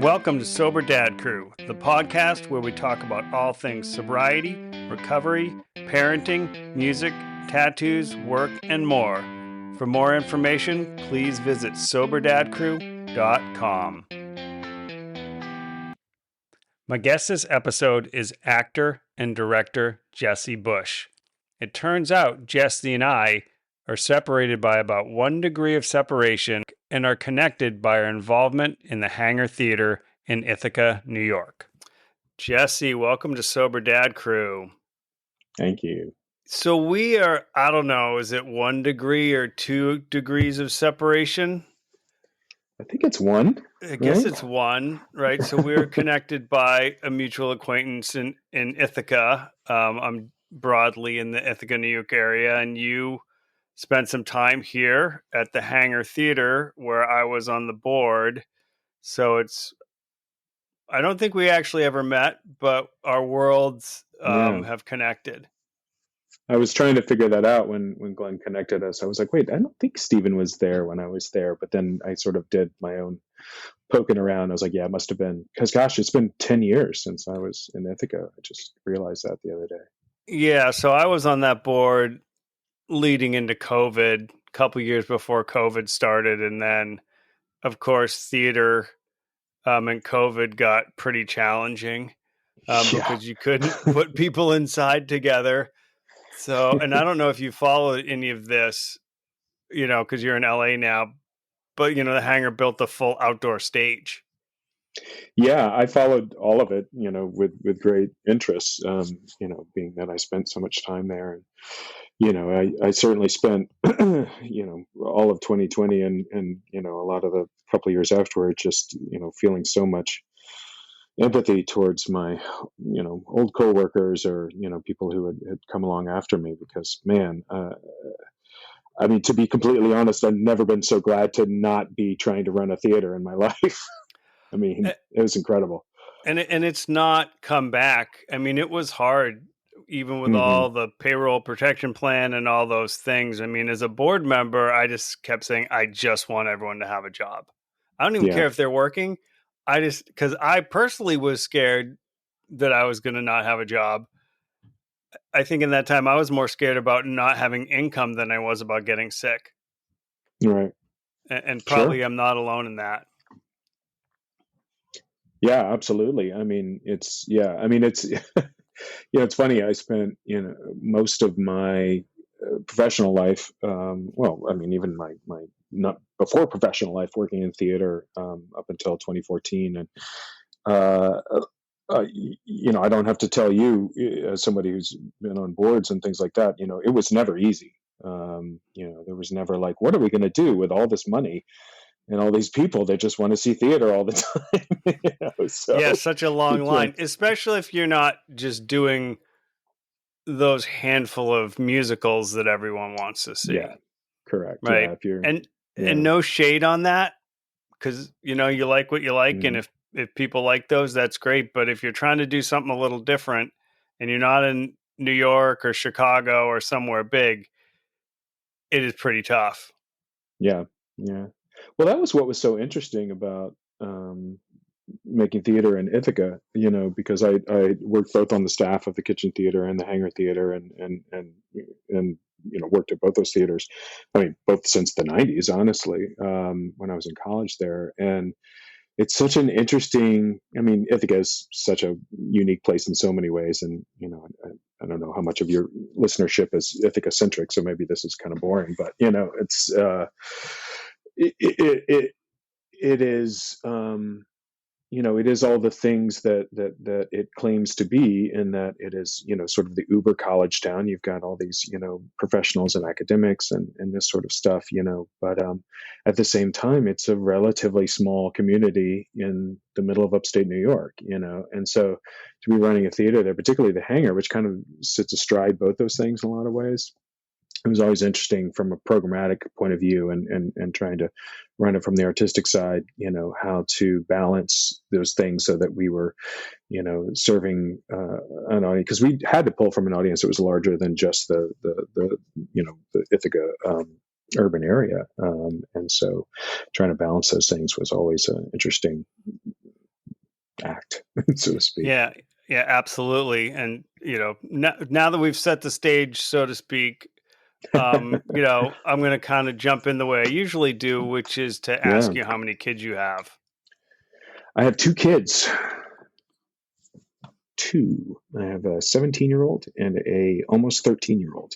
Welcome to Sober Dad Crew, the podcast where we talk about all things sobriety, recovery, parenting, music, tattoos, work, and more. For more information, please visit soberdadcrew.com. My guest this episode is actor and director Jesse Bush. It turns out Jesse and I are separated by about 1 degree of separation and are connected by our involvement in the Hangar Theater in Ithaca, New York. Jesse, welcome to Sober Dad Crew. Thank you. So we are, I don't know, is it 1 degree or 2 degrees of separation? I think it's 1. I guess it's 1, right? So we're connected by a mutual acquaintance in Ithaca. I'm broadly in the Ithaca, New York area, and you spent some time here at the Hangar Theater where I was on the board. So I don't think we actually ever met, but our worlds have connected. I was trying to figure that out when Glenn connected us. I was like, wait, I don't think Stephen was there when I was there. But then I sort of did my own poking around. I was like, yeah, it must have been. Because, gosh, it's been 10 years since I was in Ithaca. I just realized that the other day. Yeah, so I was on that board leading into COVID, a couple years before COVID started. And then, of course, theater and COVID got pretty challenging because you couldn't put people inside together. So, and I don't know if you followed any of this, because you're in LA now, but, the Hangar built the full outdoor stage. Yeah, I followed all of it, with great interest, being that I spent so much time there. And, I certainly spent, all of 2020 and a lot of the couple of years afterward, just, feeling so much empathy towards my, old coworkers or, people who had come along after me because, man, I mean, to be completely honest, I've never been so glad to not be trying to run a theater in my life. I mean, it was incredible. And it's not come back. I mean, it was hard, even with all the payroll protection plan and all those things. I mean, as a board member, I just kept saying, I just want everyone to have a job. I don't even care if they're working. Because I personally was scared that I was going to not have a job. I think in that time I was more scared about not having income than I was about getting sick. Right. And probably I'm not alone in that. Yeah, absolutely. I mean, it's it's funny. I spent, most of my professional life, even my not before professional life working in theater up until 2014. And, I don't have to tell you, as somebody who's been on boards and things like that, it was never easy. There was never like, what are we going to do with all this money and all these people that just want to see theater all the time? So such a long line, especially if you're not just doing those handful of musicals that everyone wants to see. Yeah, correct. Right. Yeah, if you're, and no shade on that, because you like what you like, and if people like those, that's great. But if you're trying to do something a little different and you're not in New York or Chicago or somewhere big, it is pretty tough. Yeah. Well, that was what was so interesting about making theater in Ithaca, because I worked both on the staff of the Kitchen Theater and the Hangar Theater, and worked at both those theaters. I mean, both since the 90s, honestly, when I was in college there. And it's such an interesting, I mean, Ithaca is such a unique place in so many ways. And, I don't know how much of your listenership is Ithaca centric, so maybe this is kind of boring, but, it's, it is, it is all the things that it claims to be, in that it is, sort of the uber college town. You've got all these, professionals and academics and this sort of stuff, but at the same time, it's a relatively small community in the middle of upstate New York, and so to be running a theater there, particularly the Hangar, which kind of sits astride both those things in a lot of ways. It was always interesting from a programmatic point of view, and trying to run it from the artistic side, how to balance those things so that we were, serving an audience, because we had to pull from an audience that was larger than just the Ithaca urban area. And so trying to balance those things was always an interesting act, so to speak. Yeah, yeah, absolutely. And now that we've set the stage, so to speak, I'm going to kind of jump in the way I usually do, which is to Yeah, ask you how many kids you have. I have two kids. Two. I have a 17-year-old and a almost 13-year-old.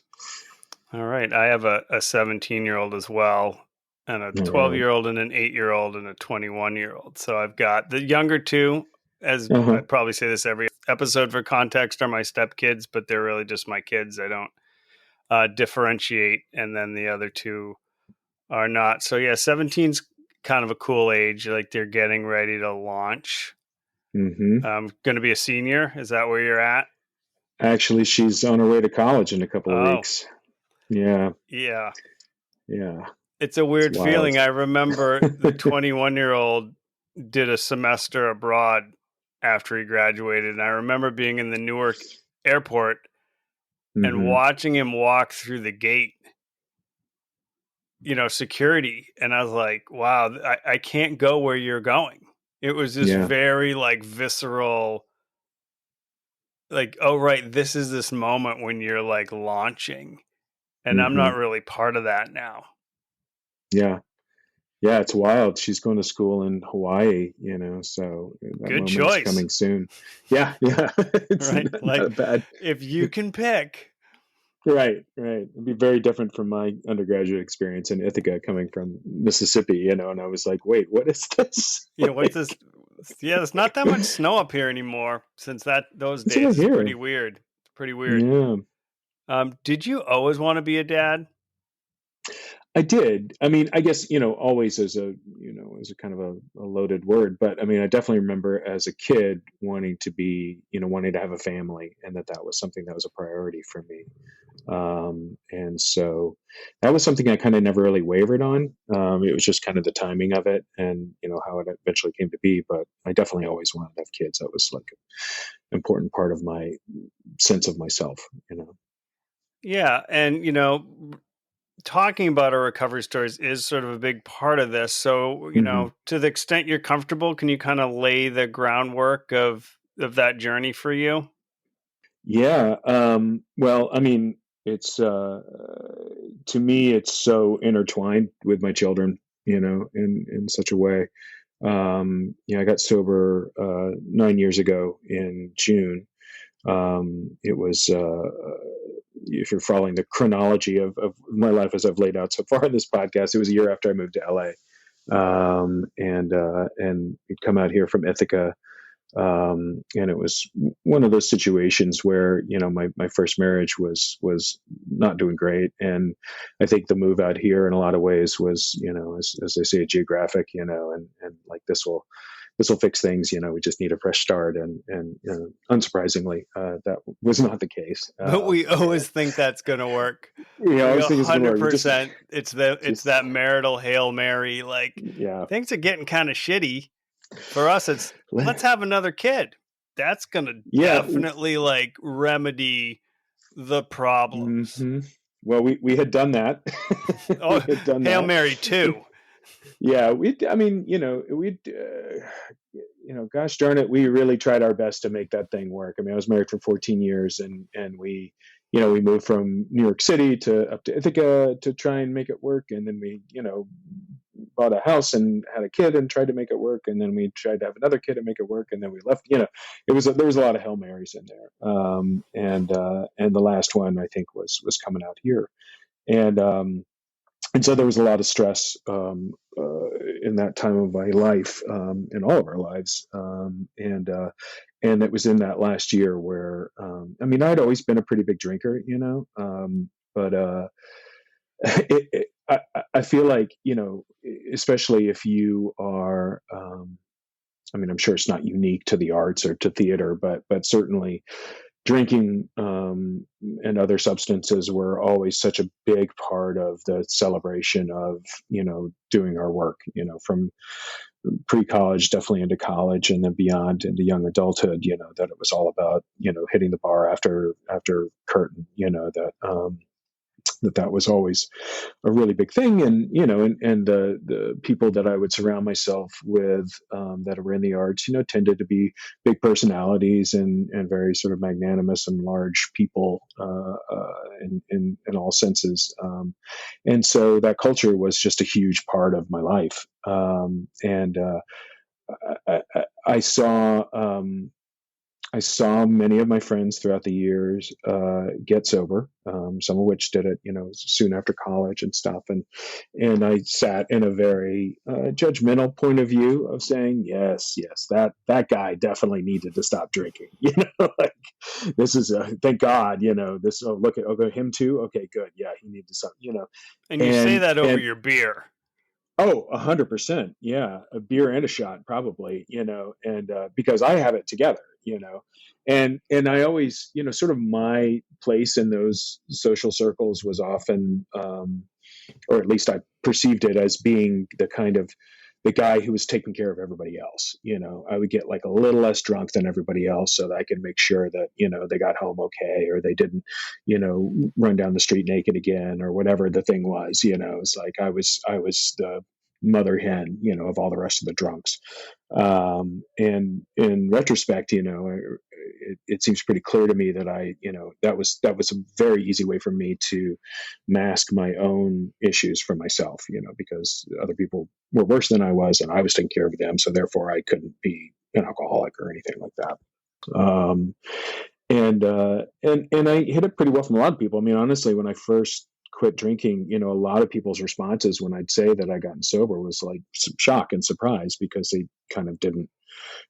All right, I have a 17-year-old as well, and a Oh, wow. 12-year-old, and an 8-year-old, and a 21-year-old. So I've got the younger two, as I Uh-huh. probably say this every episode for context, are my stepkids, but they're really just my kids. I don't differentiate, and then the other two are not. So yeah, 17's kind of a cool age. Like they're getting ready to launch. Hmm. Going to be a senior. Is that where you're at? Actually, she's on her way to college in a couple of Oh, weeks. Yeah, yeah. yeah, It's a it's weird wild. feeling. I remember the 21-year-old did a semester abroad after he graduated. And I remember being in the Newark airport and Hmm. watching him walk through the gate, security. And I was like, wow, I can't go where you're going. It was this Yeah. very like visceral, like, oh, right, this is this moment when you're like launching. And I'm Hmm. not really part of that now. Yeah. Yeah, it's wild. She's going to school in Hawaii, so that Good moment is choice, coming soon. Yeah, yeah. It's right? not Like, a bad. if you can pick, Right, right. It'd be very different from my undergraduate experience in Ithaca coming from Mississippi, and I was like, wait, what is this? what's Like, this? Yeah, there's not that much snow up here anymore since those it's over days. It's pretty here. weird. It's pretty weird. Yeah. Did you always want to be a dad? I did. I mean, I guess, always as a kind of a loaded word, but I mean, I definitely remember as a kid wanting to be, wanting to have a family, and that was something that was a priority for me. And so that was something I kind of never really wavered on. It was just kind of the timing of it and, how it eventually came to be. But I definitely always wanted to have kids. That was like an important part of my sense of myself, you know. Yeah, and talking about our recovery stories is sort of a big part of this. So, Hmm. to the extent you're comfortable, can you kind of lay the groundwork of that journey for you? Yeah. Well, I mean, it's to me, it's so intertwined with my children, in such a way. I got sober 9 years ago in June. It was, if you're following the chronology of my life as I've laid out so far in this podcast, it was a year after I moved to LA, and we'd come out here from Ithaca, and it was one of those situations where my first marriage was not doing great, and I think the move out here in a lot of ways was, as they say, geographic, and like this will fix things. We just need a fresh start, and unsurprisingly, that was not the case. But we And always think that's going to work. I We always a think it's going to hundred work. You just percent. It's just that marital Hail Mary. Like yeah. things are getting kind of shitty for us. It's let's have another kid. That's going to Yeah. definitely like remedy the problems. Hmm. Well, we had done that. We Oh, had done Hail that. Mary too. Yeah, I mean, gosh darn it, we really tried our best to make that thing work. I mean, I was married for 14 years, and we moved from New York City to up to Ithaca to try and make it work, and then we, bought a house and had a kid and tried to make it work, and then we tried to have another kid and make it work, and then we left. There was a lot of Hail Marys in there, and the last one I think was coming out here, and so there was a lot of stress, in that time of my life, in all of our lives, and it was in that last year where, I mean, I'd always been a pretty big drinker, but I feel like, especially if you are, I mean, I'm sure it's not unique to the arts or to theater, but certainly drinking, and other substances were always such a big part of the celebration of, doing our work, from pre-college definitely into college, and then beyond into young adulthood, that it was all about, hitting the bar after curtain, that that was always a really big thing. And and the people that I would surround myself with, that were in the arts, tended to be big personalities and very sort of magnanimous and large people, in all senses. And so that culture was just a huge part of my life. And I saw. I saw many of my friends throughout the years get sober. Some of which did it, soon after college and stuff. And I sat in a very judgmental point of view of saying, yes, that guy definitely needed to stop drinking. Like, this is thank God, this. Oh, look at him too. Okay, good. Yeah, he needed to stop. And you say And that over and your beer. Oh, 100%. Yeah. A beer and a shot, probably, and because I have it together, and I always, sort of my place in those social circles was often, or at least I perceived it as being the kind of the guy who was taking care of everybody else. I would get like a little less drunk than everybody else so that I could make sure that, they got home okay, or they didn't, run down the street naked again, or whatever the thing was. It's like I was the mother hen, of all the rest of the drunks. And in retrospect, it seems pretty clear to me that that was a very easy way for me to mask my own issues from myself, because other people were worse than I was, and I was taking care of them, so therefore I couldn't be an alcoholic or anything like that. And I hit it pretty well from a lot of people. I mean, honestly, when I first quit drinking, a lot of people's responses when I'd say that I gotten sober was like some shock and surprise, because they kind of didn't,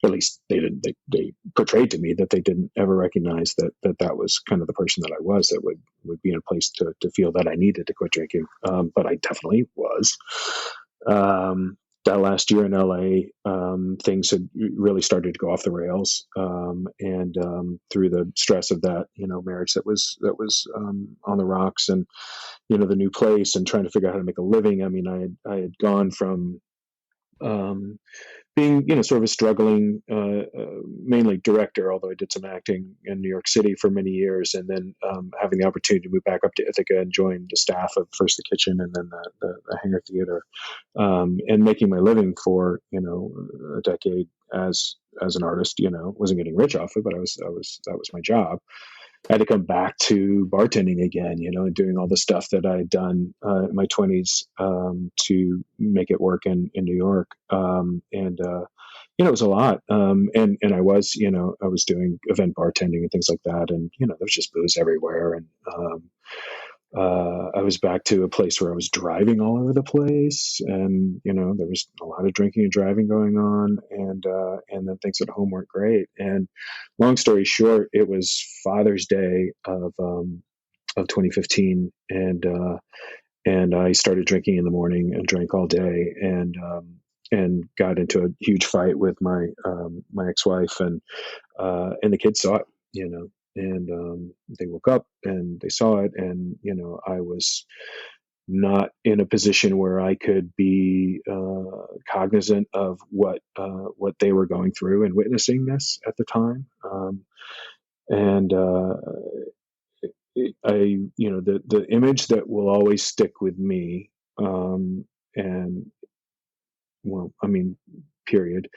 at least they didn't, they portrayed to me that they didn't ever recognize that was kind of the person that I was, that would be in a place to feel that I needed to quit drinking. But I definitely was. That last year in LA, things had really started to go off the rails, and through the stress of that, marriage that was on the rocks, and the new place, and trying to figure out how to make a living. I mean, I had gone from um, being, sort of a struggling, mainly director, although I did some acting in New York City for many years, and then having the opportunity to move back up to Ithaca and join the staff of first the Kitchen and then the Hangar Theater, and making my living for a decade as an artist. Wasn't getting rich off it, but that was my job. I had to come back to bartending again, and doing all the stuff that I had done in my 20s, to make it work in New York. And it was a lot. And I was doing event bartending and things like that. And, there was just booze everywhere. And I was back to a place where I was driving all over the place, and there was a lot of drinking and driving going on, and then things at home weren't great. And long story short, it was Father's Day of 2015, and I started drinking in the morning and drank all day, and got into a huge fight with my ex-wife, and the kids saw it, and they woke up and they saw it, and I was not in a position where I could be cognizant of what they were going through and witnessing this at the time. And the image that will always stick with me, and well, I mean, period,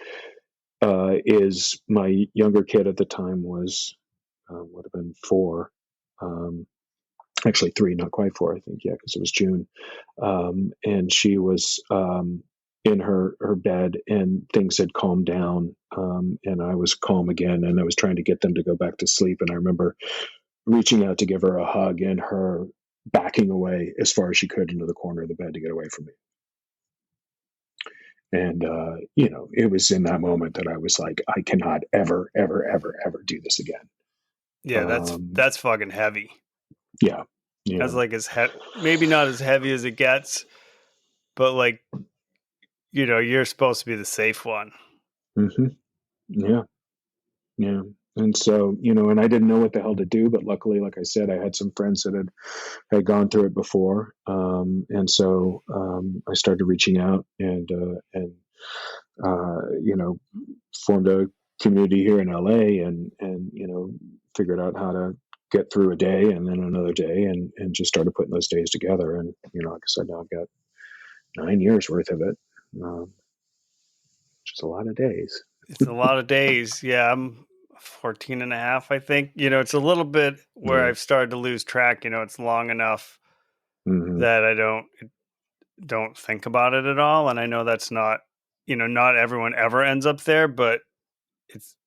is my younger kid at the time was would have been 4, actually 3, not quite 4, I think, yeah, because it was June, and she was in her bed, and things had calmed down, and I was calm again, and I was trying to get them to go back to sleep, and I remember reaching out to give her a hug, and her backing away as far as she could into the corner of the bed to get away from me. And it was in that moment that I was like, I cannot ever, ever, ever, ever do this again. Yeah, that's fucking heavy. Yeah, That's like maybe not as heavy as it gets, but like, you're supposed to be the safe one. Mm-hmm. Yeah. And so, and I didn't know what the hell to do, but luckily, like I said, I had some friends that had gone through it before. And so I started reaching out, and formed a community here in LA, and figured out how to get through a day and then another day, and just started putting those days together. And, like I said, now I've got 9 years worth of it, which is a lot of days. It's a lot of days. Yeah, I'm 14 and a half, I think. It's a little bit where Yeah. I've started to lose track. It's long enough Hmm. that I don't think about it at all. And I know that's not, not everyone ever ends up there, but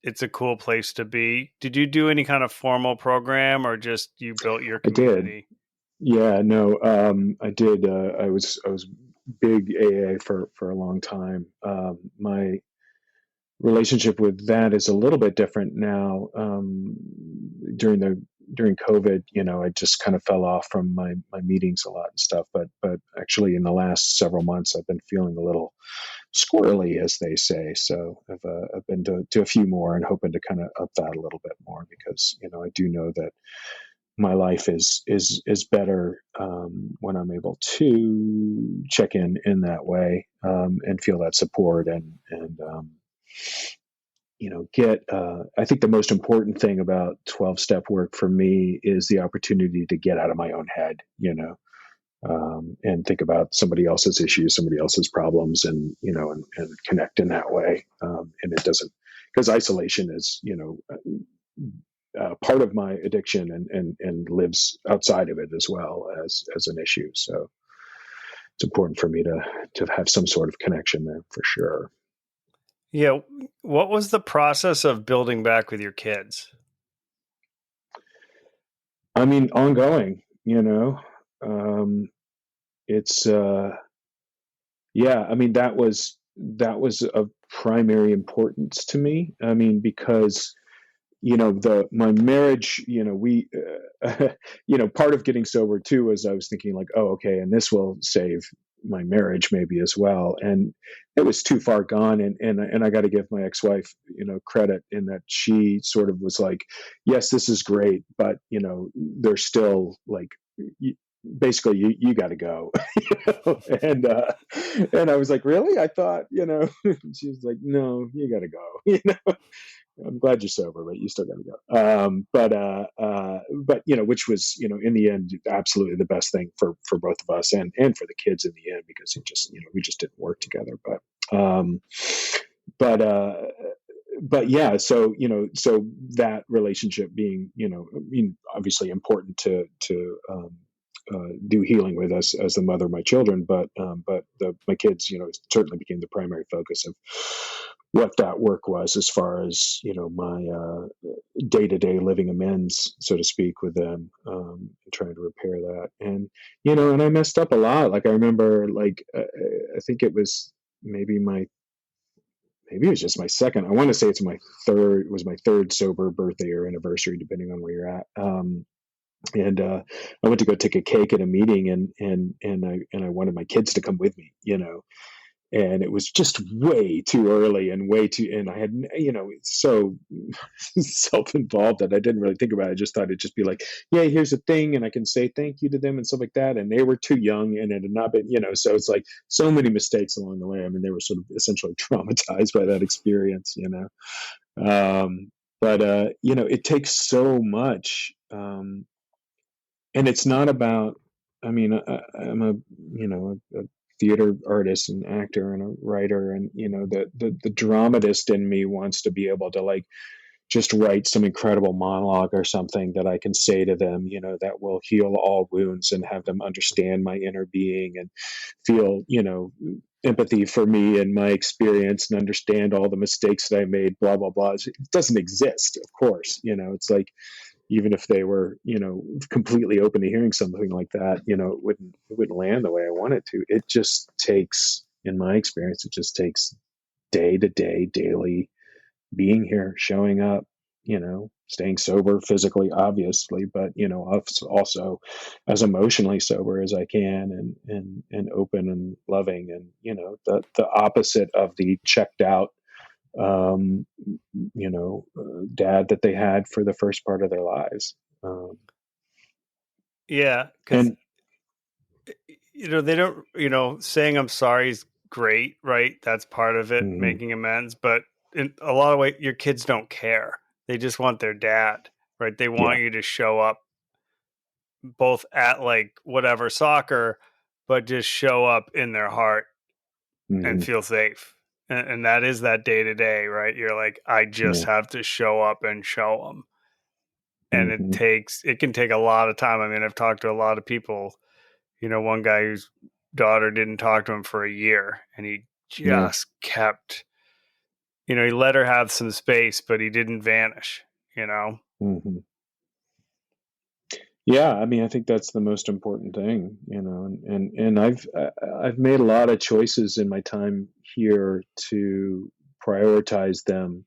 it's a cool place to be. Did you do any kind of formal program, or just you built your I did. community? Yeah, no, I did. I was big AA for a long time. My relationship with that is a little bit different now. During COVID, I just kind of fell off from my meetings a lot and stuff. But actually, in the last several months, I've been feeling a little squirrely, as they say. So I've been to a few more and hoping to kind of up that a little bit more, because I do know that my life is better when I'm able to check in that way, and feel that support, and get. I think the most important thing about 12-step work for me is the opportunity to get out of my own head, and think about somebody else's issues, somebody else's problems, and connect in that way. And it doesn't, because isolation is, part of my addiction, and lives outside of it as well as an issue. So it's important for me to have some sort of connection there for sure. Yeah. What was the process of building back with your kids? I mean, ongoing. Um, it's yeah. I mean, that was of primary importance to me. I mean, because the my marriage, we part of getting sober too was I was thinking like, oh, okay, and this will save my marriage maybe as well. And it was too far gone. And I got to give my ex-wife credit in that she sort of was like, yes, this is great, but there's still like, basically you got to go. And I was like, really? I thought, she was like, no, you got to go. I'm glad you're sober, but you still got to go. But which was, in the end, absolutely the best thing for both of us, and for the kids in the end, because it just, we just didn't work together. But but yeah, so that relationship being, I mean, obviously important to do healing with us as the mother of my children, but my kids, certainly became the primary focus of what that work was, as far as my day-to-day living amends, so to speak, with them, and trying to repair that. And and I messed up a lot. Like, I remember, like, I think it was maybe my maybe it was just my second. I want to say it's my third. It was my third sober birthday or anniversary, depending on where you're at. And I went to go take a cake at a meeting, and I wanted my kids to come with me, and it was just way too early, and way too, and I had, it's so self-involved that I didn't really think about it. I just thought it'd just be like, yeah, here's a thing, and I can say thank you to them and stuff like that. And they were too young, and it had not been, so it's like so many mistakes along the way. I mean, they were sort of essentially traumatized by that experience, but it takes so much. And it's not about, I mean, I'm a theater artist and actor and a writer, and the dramatist in me wants to be able to, like, just write some incredible monologue or something that I can say to them, that will heal all wounds, and have them understand my inner being, and feel, empathy for me and my experience, and understand all the mistakes that I made, blah, blah, blah. It doesn't exist, of course. It's like, even if they were, completely open to hearing something like that, it wouldn't land the way I want it to. It just takes, in my experience, it just takes day to day, daily being here, showing up, staying sober physically, obviously, but also as emotionally sober as I can, and open and loving, and the opposite of the checked out, um, dad that they had for the first part of their lives. Um, Yeah, because and they don't, saying I'm sorry is great, right? That's part of it, mhm, making amends. But in a lot of ways, your kids don't care. They just want their dad, right? They Yeah. want you to show up both at like whatever soccer, but just show up in their heart and Hmm. feel safe. And that is that day to day, right? You're like, I just Yeah. have to show up and show them. And Hmm. it can take a lot of time. I mean, I've talked to a lot of people, one guy whose daughter didn't talk to him for a year, and he Yeah. just kept, he let her have some space, but he didn't vanish. Hmm. Yeah, I mean, I think that's the most important thing, and I've made a lot of choices in my time here to prioritize them,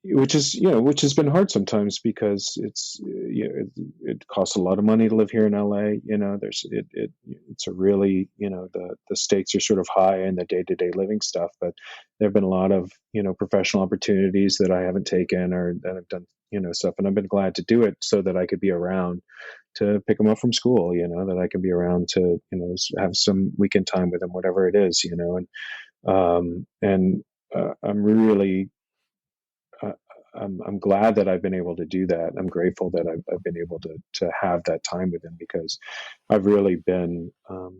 which has been hard sometimes because it costs a lot of money to live here in LA. It's a really, the stakes are sort of high in the day to day living stuff, but there have been a lot of professional opportunities that I haven't taken or that I've done stuff, and I've been glad to do it so that I could be around to pick them up from school. That I can be around to have some weekend time with them, whatever it is. And I'm really uh, I'm glad that I've been able to do that. I'm grateful that I've been able to have that time with them because I've really been, at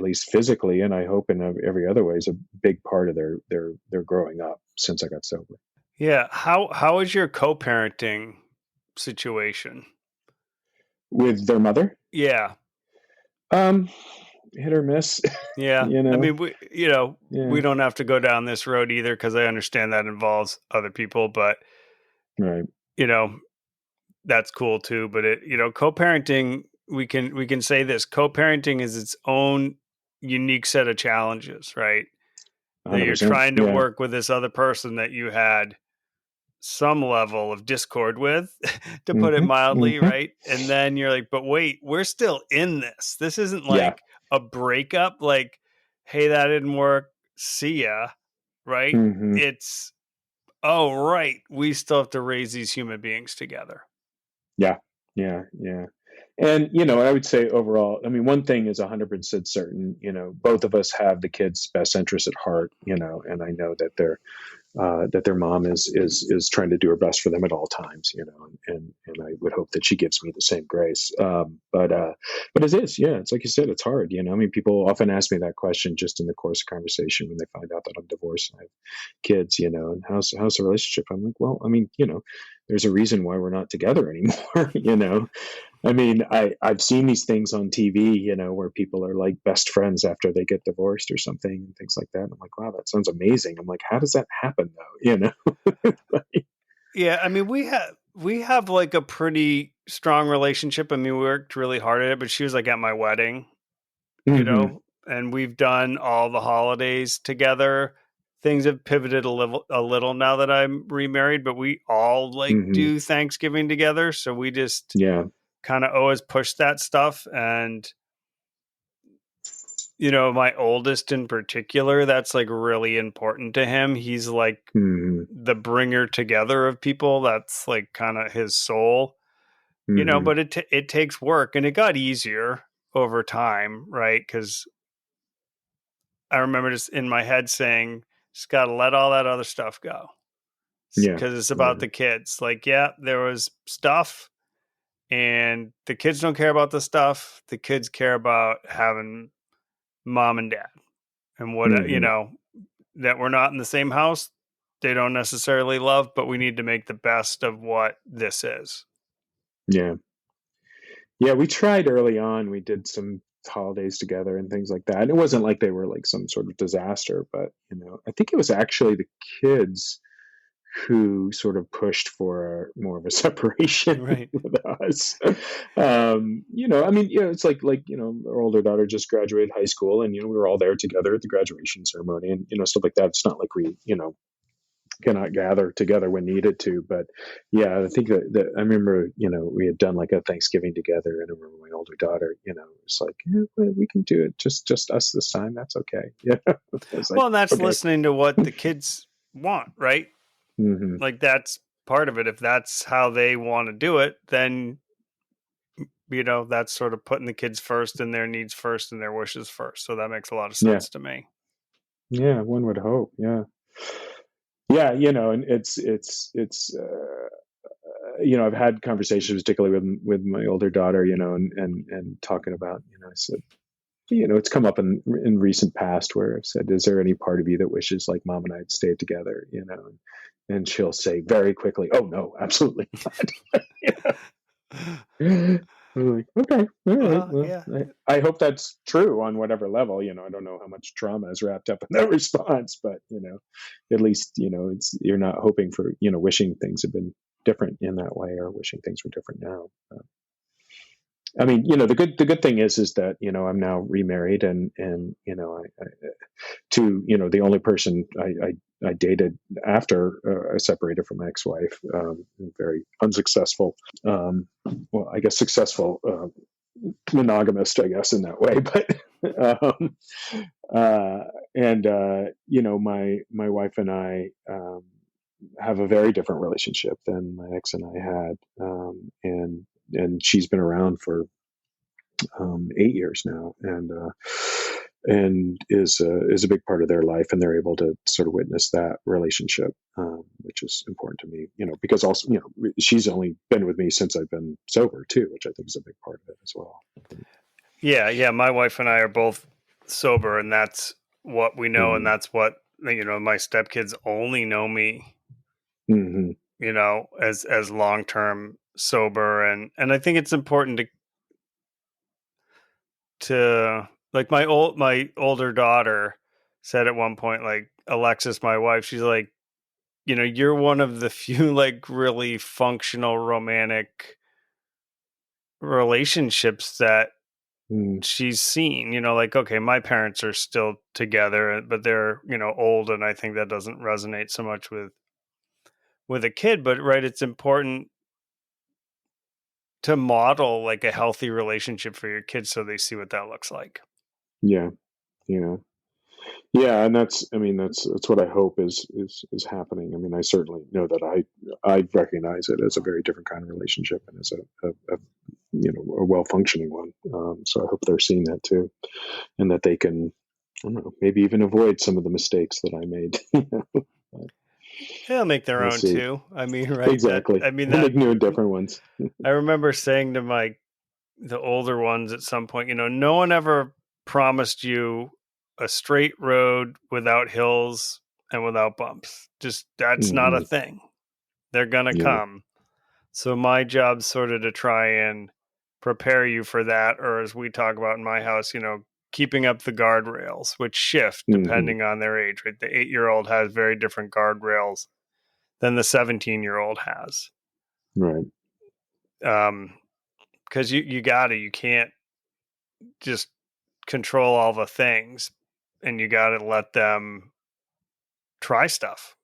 least physically, and I hope in every other way, is a big part of their growing up since I got sober. Yeah. How is your co-parenting situation? With their mother, Yeah. um, hit or miss, Yeah. you I know. mean, we Yeah, don't have to go down this road either because I understand that involves other people, but right. you know, that's cool too. But co-parenting, we can say this: co-parenting is its own unique set of challenges, right? That you're 100%. trying to Yeah. work with this other person that you had some level of discord with, to put it Hmm. mildly, Hmm. right? And then you're like, but wait, we're still in this. This isn't Yeah. like a breakup, like, hey, that didn't work. See ya, right? Hmm. It's, oh, right. We still have to raise these human beings together. Yeah. Yeah. Yeah. And, I would say overall, I mean, one thing is 100% certain, both of us have the kids' best interests at heart, and I know that their mom is trying to do her best for them at all times, and I would hope that she gives me the same grace. But it is, yeah, it's like you said, it's hard. I mean, people often ask me that question just in the course of conversation when they find out that I'm divorced and I have kids, and how's the relationship? I'm like, well, I mean, there's a reason why we're not together anymore. I mean, I've seen these things on TV, where people are like best friends after they get divorced or something and things like that. And I'm like, wow, that sounds amazing. I'm like, how does that happen though? Yeah, I mean, we have like a pretty strong relationship. I mean, we worked really hard at it, but she was like at my wedding, Hmm. and we've done all the holidays together. Things have pivoted a little now that I'm remarried, but we all like Hmm. do Thanksgiving together. So we just Yeah. kind of always push that stuff. And, my oldest in particular, that's like really important to him. He's like Hmm. the bringer together of people. That's like kind of his soul, Hmm. but it takes work, and it got easier over time, right? Because I remember just in my head saying, just got to let all that other stuff go Yeah. because it's about Yeah. the kids. Like, yeah, there was stuff, and the kids don't care about the stuff. The kids care about having mom and dad, and what, Hmm. that we're not in the same house. They don't necessarily love, but we need to make the best of what this is. Yeah. Yeah. We tried early on. We did some holidays together and things like that. And it wasn't like they were like some sort of disaster, but I think it was actually the kids who sort of pushed for more of a separation Right. with us. I mean, it's like our older daughter just graduated high school, and we were all there together at the graduation ceremony, and stuff like that. It's not like we cannot gather together when needed to, but yeah, I think that I remember we had done like a Thanksgiving together, and I remember my older daughter, was like, yeah, well, we can do it, just us this time. That's okay. Yeah, I was like, Well, and that's okay. listening to what the kids want, right? Hmm. Like that's part of it. If that's how they want to do it, then that's sort of putting the kids first and their needs first and their wishes first. So that makes a lot of Yeah. sense to me. Yeah, one would hope. Yeah. yeah, and I've had conversations, particularly with my older daughter, and talking about, I said, it's come up in recent past where I've said, is there any part of you that wishes like mom and I had stayed together, and she'll say very quickly, oh no, absolutely not. I'm like, okay, all right. Well, Well, yeah. I hope that's true on whatever level. I don't know how much trauma is wrapped up in that response, but at least you're not hoping for wishing things had been different in that way, or wishing things were different now. I mean, the good thing is that I'm now remarried, and to the only person I dated after I separated from my ex-wife, very unsuccessful, well, I guess successful, monogamist, I guess, in that way, but and my wife and I have a very different relationship than my ex and I had, and she's been around for 8 years now, and is a big part of their life, and they're able to sort of witness that relationship, which is important to me, because also she's only been with me since I've been sober too, which I think is a big part of it as well. Yeah. My wife and I are both sober, and that's what we know. And Mm-hmm. that's what, my stepkids only know me, Mm-hmm. as long-term sober. And I think it's important to like my older daughter said at one point, like, Alexis, my wife, she's like, you're one of the few like really functional romantic relationships that Mm-hmm. she's seen. Like, okay, my parents are still together, but they're, old, and I think that doesn't resonate so much with a kid. But right, it's important to model like a healthy relationship for your kids so they see what that looks like. Yeah, yeah. Yeah, and I mean, that's what I hope is happening. I mean, I certainly know that I recognize it as a very different kind of relationship, and as a well functioning one. So I hope they're seeing that too, and that they can, I don't know, maybe even avoid some of the mistakes that I made. But They'll make their we'll own see. too. I mean, right? Exactly, they'll make new and different ones. I remember saying to the older ones at some point, no one ever promised you a straight road without hills and without bumps. Just that's not a Hmm. thing. They're gonna Yeah. come. So my job's sort of to try and prepare you for that, or as we talk about in my house, keeping up the guardrails, which shift Hmm. depending on their age. Right, the 8-year-old has very different guardrails than the 17-year-old has. Right. Because you can't just control all the things, and you got to let them try stuff.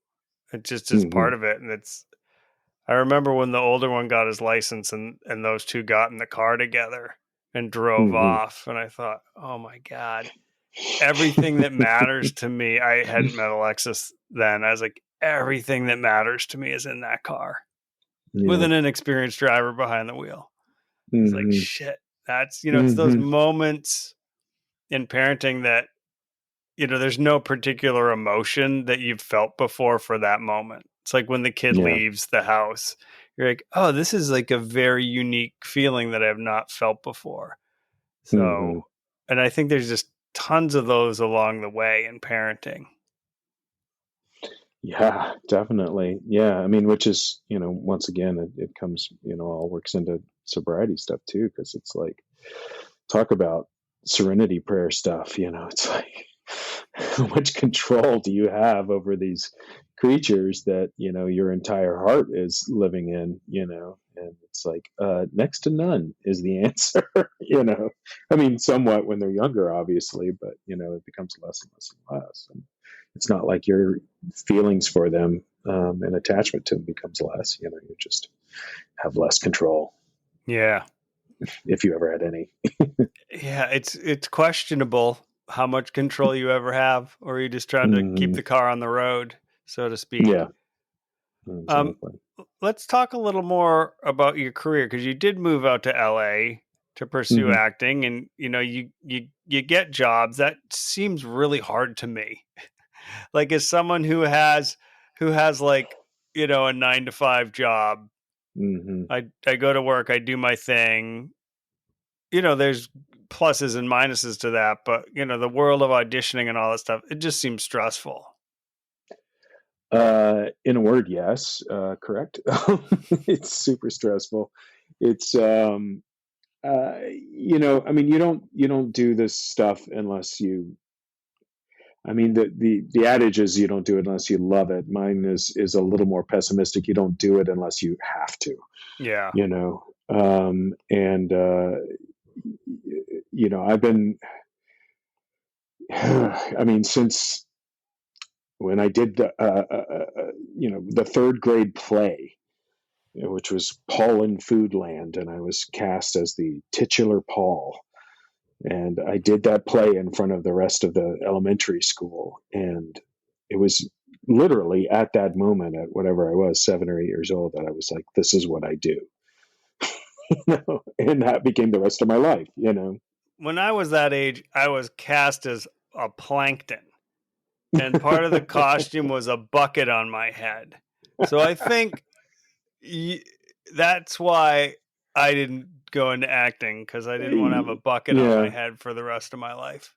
It just is Hmm. part of it. And I remember when the older one got his license, and those two got in the car together and drove Hmm. off. And I thought, oh my God, everything that matters to me, I hadn't met Alexis then. I was like, everything that matters to me is in that car with Yeah. an inexperienced driver behind the wheel. It's like, Hmm. shit. That's, it's those Hmm. moments in parenting that, there's no particular emotion that you've felt before for that moment. It's like when the kid Yeah. leaves the house, you're like, oh, this is like a very unique feeling that I've not felt before. Hmm. So, and I think there's just tons of those along the way in parenting. Yeah, definitely. Yeah, I mean, which is, once again, it comes, all works into sobriety stuff too, because it's like, talk about serenity prayer stuff, it's like, how much control do you have over these creatures that, your entire heart is living in, and it's like, next to none is the answer, I mean, somewhat when they're younger, obviously, but, it becomes less and less and less. And it's not like your feelings for them, and attachment to them becomes less. You just have less control, Yeah. if you ever had any. Yeah. It's questionable how much control you ever have, or you just trying to keep Hmm. the car on the road, so to speak. Yeah, Um, exactly. let's talk a little more about your career, because you did move out to LA to pursue Hmm. acting, and you get jobs. That seems really hard to me. Like, as someone who has who has like, a 9 to 5 job. Hmm. I go to work, I do my thing. There's pluses and minuses to that, but the world of auditioning and all that stuff, it just seems stressful. In a word, yes, correct. It's super stressful. It's I mean, you don't do this stuff unless you. I mean, the adage is you don't do it unless you love it. Mine is a little more pessimistic. You don't do it unless you have to. Yeah. And I've been. I mean, since when I did the third grade play, which was Paul in Foodland, and I was cast as the titular Paul. And I did that play in front of the rest of the elementary school. And it was literally at that moment, at whatever I was, 7 or 8 years old, that I was like, this is what I do. And that became the rest of my life. When I was that age, I was cast as a plankton. And part of the costume was a bucket on my head. So I think that's why I didn't go into acting, because I didn't want to have a bucket on my head for the rest of my life.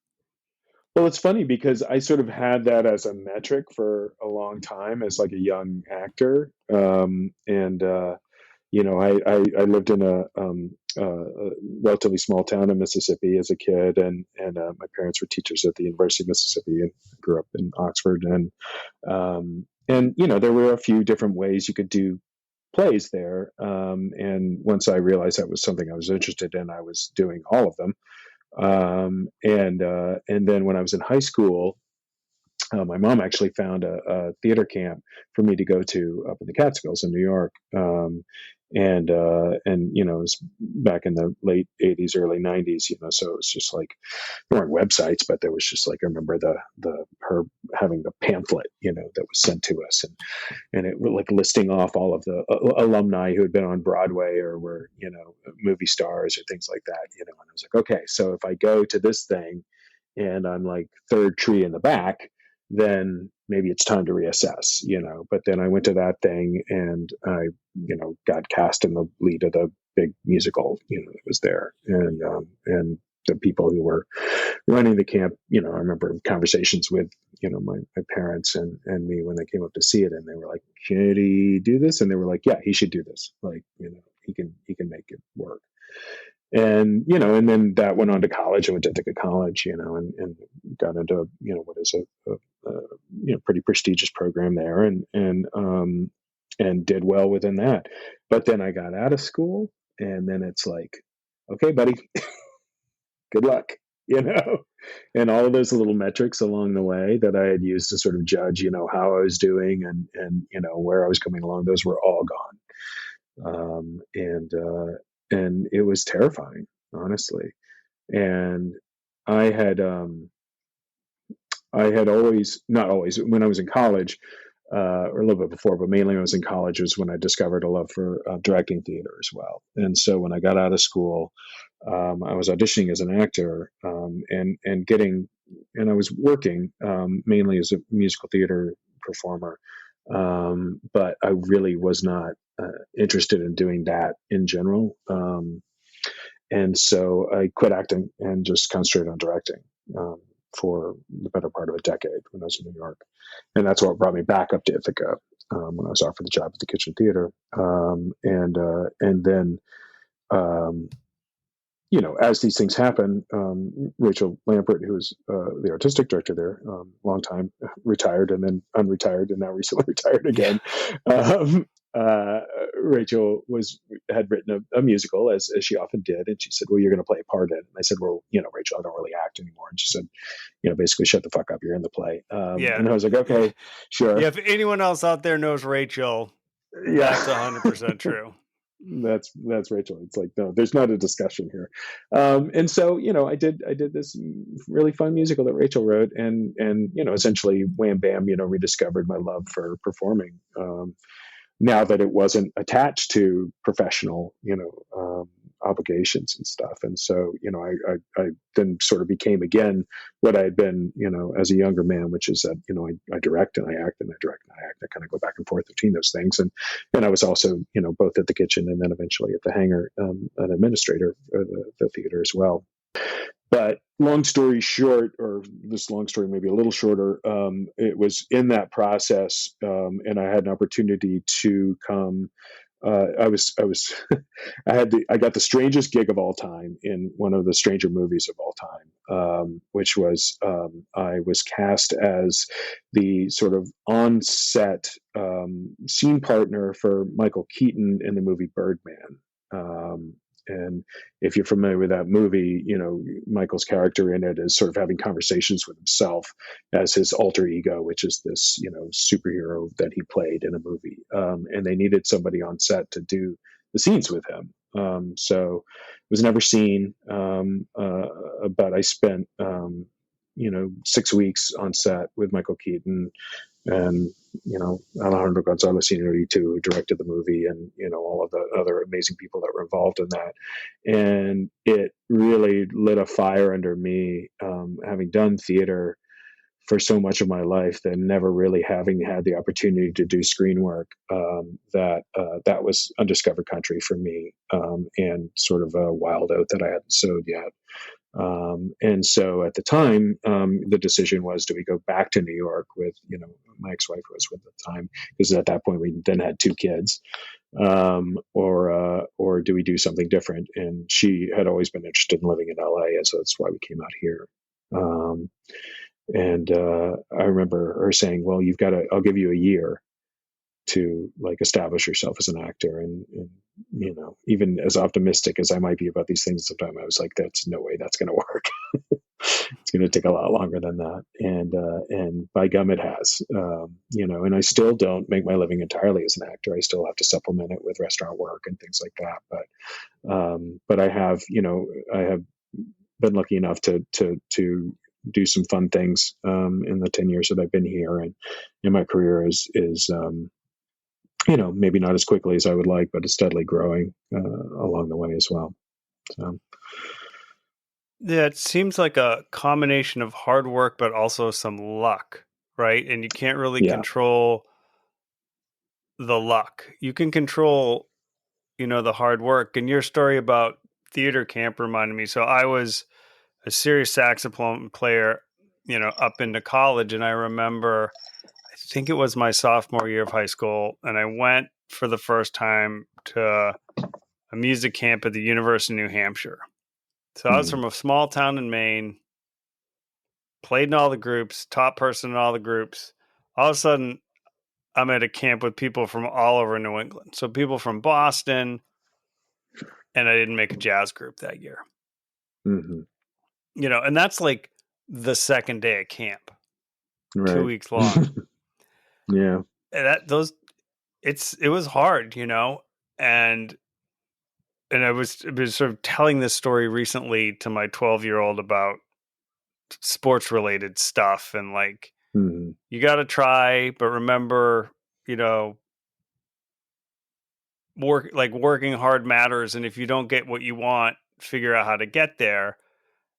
Well, it's funny because I sort of had that as a metric for a long time as like a young actor. I lived in a relatively small town in Mississippi as a kid, and my parents were teachers at the University of Mississippi, and grew up in Oxford, and there were a few different ways you could do plays there. And once I realized that was something I was interested in, I was doing all of them. And then when I was in high school, my mom actually found a theater camp for me to go to up in the Catskills in New York. It was back in the late 80s, early 90s, so it was just like, there weren't websites, but there was just like, I remember her having the pamphlet, that was sent to us, and it like listing off all of the alumni who had been on Broadway or were, movie stars or things like that, and I was like, okay, so if I go to this thing and I'm like third tree in the back, then maybe it's time to reassess, But then I went to that thing and I, got cast in the lead of the big musical, that was there. And the people who were running the camp, I remember conversations with, my parents and me when they came up to see it, and they were like, should he do this? And they were like, yeah, he should do this. Like, he can make it work. And then that went on to college. I went to Ithaca College, and got into, what is a pretty prestigious program there, and did well within that. But then I got out of school, and then it's like, okay, buddy, good luck, and all of those little metrics along the way that I had used to sort of judge, how I was doing and where I was coming along, those were all gone. And it was terrifying, honestly. And I had always, not always, when I was in college, or a little bit before, but mainly when I was in college was when I discovered a love for directing theater as well. And so when I got out of school, I was auditioning as an actor, and I was working mainly as a musical theater performer. But I really was not interested in doing that in general. And so I quit acting and just concentrated on directing for the better part of a decade when I was in New York. And that's what brought me back up to Ithaca when I was offered the job at the Kitchen Theater. And then, as these things happen, Rachel Lampert, who was the artistic director there, long time, retired and then unretired and now recently retired again. Rachel had written a musical, as she often did, and she said, well, you're going to play a part in it. And I said, well, Rachel, I don't really act anymore. And she said, basically, shut the fuck up, you're in the play. And I was like, okay, sure. Yeah, if anyone else out there knows Rachel, that's 100% true. That's Rachel. It's like, no, there's not a discussion here. And so, I did this really fun musical that Rachel wrote, and essentially wham bam, rediscovered my love for performing. Now that it wasn't attached to professional, obligations and stuff. And so, I then sort of became again what I had been, as a younger man, which is that, I direct and I act and I direct and I act. I kind of go back and forth between those things. And I was also, both at the kitchen and then eventually at the hangar, an administrator of the theater as well. But long story short, or this long story maybe a little shorter, it was in that process, and I had an opportunity to come. I got the strangest gig of all time in one of the stranger movies of all time, which was I was cast as the sort of on-set scene partner for Michael Keaton in the movie Birdman. And if you're familiar with that movie, Michael's character in it is sort of having conversations with himself as his alter ego, which is this, superhero that he played in a movie. And they needed somebody on set to do the scenes with him. So it was never seen, but I spent, 6 weeks on set with Michael Keaton and Alejandro Gonzalez Inarritu, who directed the movie, and all of the other amazing people that were involved in that. And it really lit a fire under me, having done theater for so much of my life, then never really having had the opportunity to do screen work. That was undiscovered country for me, and sort of a wild oat that I hadn't sowed yet. And so at the time, the decision was, do we go back to New York with, my ex-wife was with at the time, because at that point we then had 2 kids, or do we do something different? And she had always been interested in living in LA, and so that's why we came out here. And I remember her saying, well, I'll give you a year to like establish yourself as an actor. And even as optimistic as I might be about these things sometimes, I was like, that's no way that's going to work. It's going to take a lot longer than that. And by gum, it has, and I still don't make my living entirely as an actor. I still have to supplement it with restaurant work and things like that. But I have been lucky enough to do some fun things, in the 10 years that I've been here. And my career is maybe not as quickly as I would like, but it's steadily growing along the way as well. So. Yeah, it seems like a combination of hard work, but also some luck, right? And you can't really control the luck. You can control, the hard work. And your story about theater camp reminded me. So I was a serious saxophone player, up into college. And I remember, I think it was my sophomore year of high school, and I went for the first time to a music camp at the University of New Hampshire. So I was from a small town in Maine, played in all the groups, top person in all the groups. All of a sudden, I'm at a camp with people from all over New England. So people from Boston, and I didn't make a jazz group that year. Mm-hmm. And that's like the second day of camp, right. 2 weeks long. Yeah. And it was hard, and I was sort of telling this story recently to my 12-year-old about sports related stuff, and like, you got to try, but remember, working hard matters. And if you don't get what you want, figure out how to get there.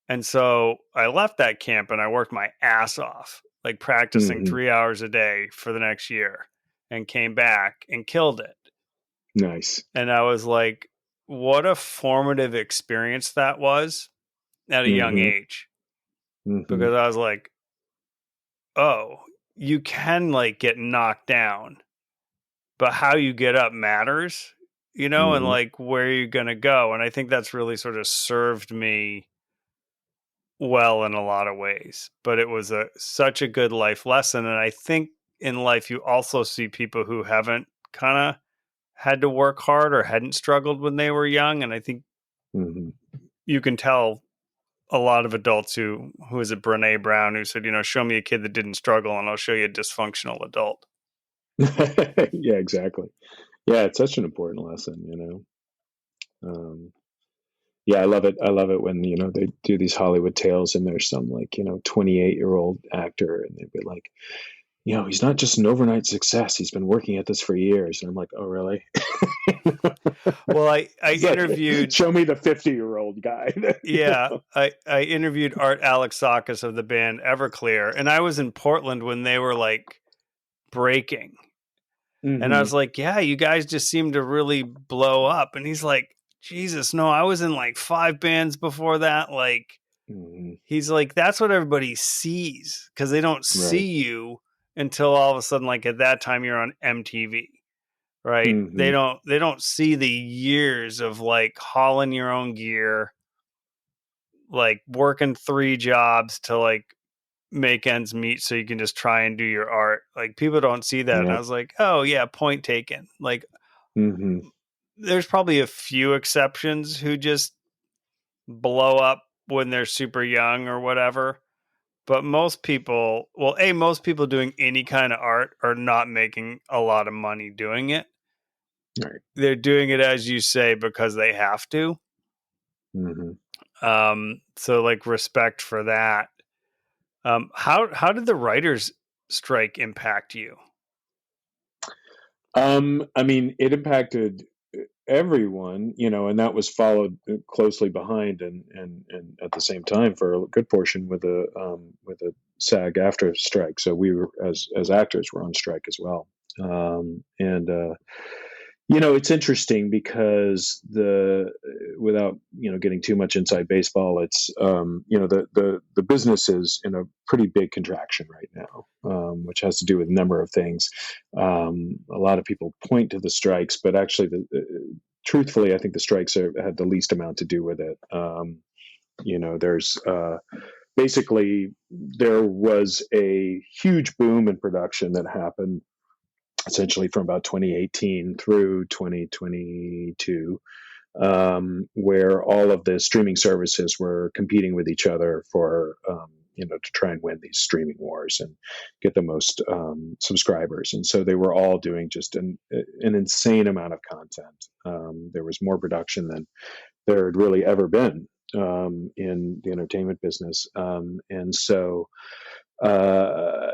And so I left that camp and I worked my ass off, like practicing 3 hours a day for the next year, and came back and killed it. Nice. And I was like, what a formative experience that was at a young age. Because I was like, oh, you can like get knocked down, but how you get up matters, and like where you're going to go. And I think that's really sort of served me well in a lot of ways, but it was such a good life lesson. And I think in life, you also see people who haven't kind of had to work hard or hadn't struggled when they were young. And I think you can tell a lot of adults who is it, Brene Brown, who said, show me a kid that didn't struggle and I'll show you a dysfunctional adult. Yeah, exactly. Yeah, it's such an important lesson, yeah, I love it. I love it when, they do these Hollywood tales and there's some like, 28-year-old actor and they'd be like, he's not just an overnight success. He's been working at this for years. And I'm like, oh, really? Well, I It's like, interviewed, show me the 50-year-old guy. yeah, I interviewed Art Alexakis of the band Everclear, and I was in Portland when they were like breaking. And I Hmm. was like, yeah, you guys just seem to really blow up. And he's like, Jesus, no, I was in like 5 bands before that. Like, Hmm. he's like, that's what everybody sees because they don't Right. see you until all of a sudden, like at that time, you're on MTV, right? They Hmm. don't see the years of like hauling your own gear, like working 3 jobs to like make ends meet so you can just try and do your art. Like people don't see that. And I Yeah. was like, oh yeah, point taken. Like Hmm. there's probably a few exceptions who just blow up when they're super young or whatever. But most people, well, most people doing any kind of art are not making a lot of money doing it. Right. They're doing it, as you say, because they have to. Hmm. So like respect for that. How did the writers strike impact you? I mean, it impacted everyone, and that was followed closely behind, and at the same time for a good portion with a SAG after strike. So we were, as actors, were on strike as well. And it's interesting because the without getting too much inside baseball, it's the business is in a pretty big contraction right now, which has to do with a number of things. A lot of people point to the strikes, but actually, truthfully, I think the strikes had the least amount to do with it. There's basically there was a huge boom in production that happened essentially from about 2018 through 2022, where all of the streaming services were competing with each other for, to try and win these streaming wars and get the most subscribers. And so they were all doing just an insane amount of content. There was more production than there had really ever been in the entertainment business. And so uh,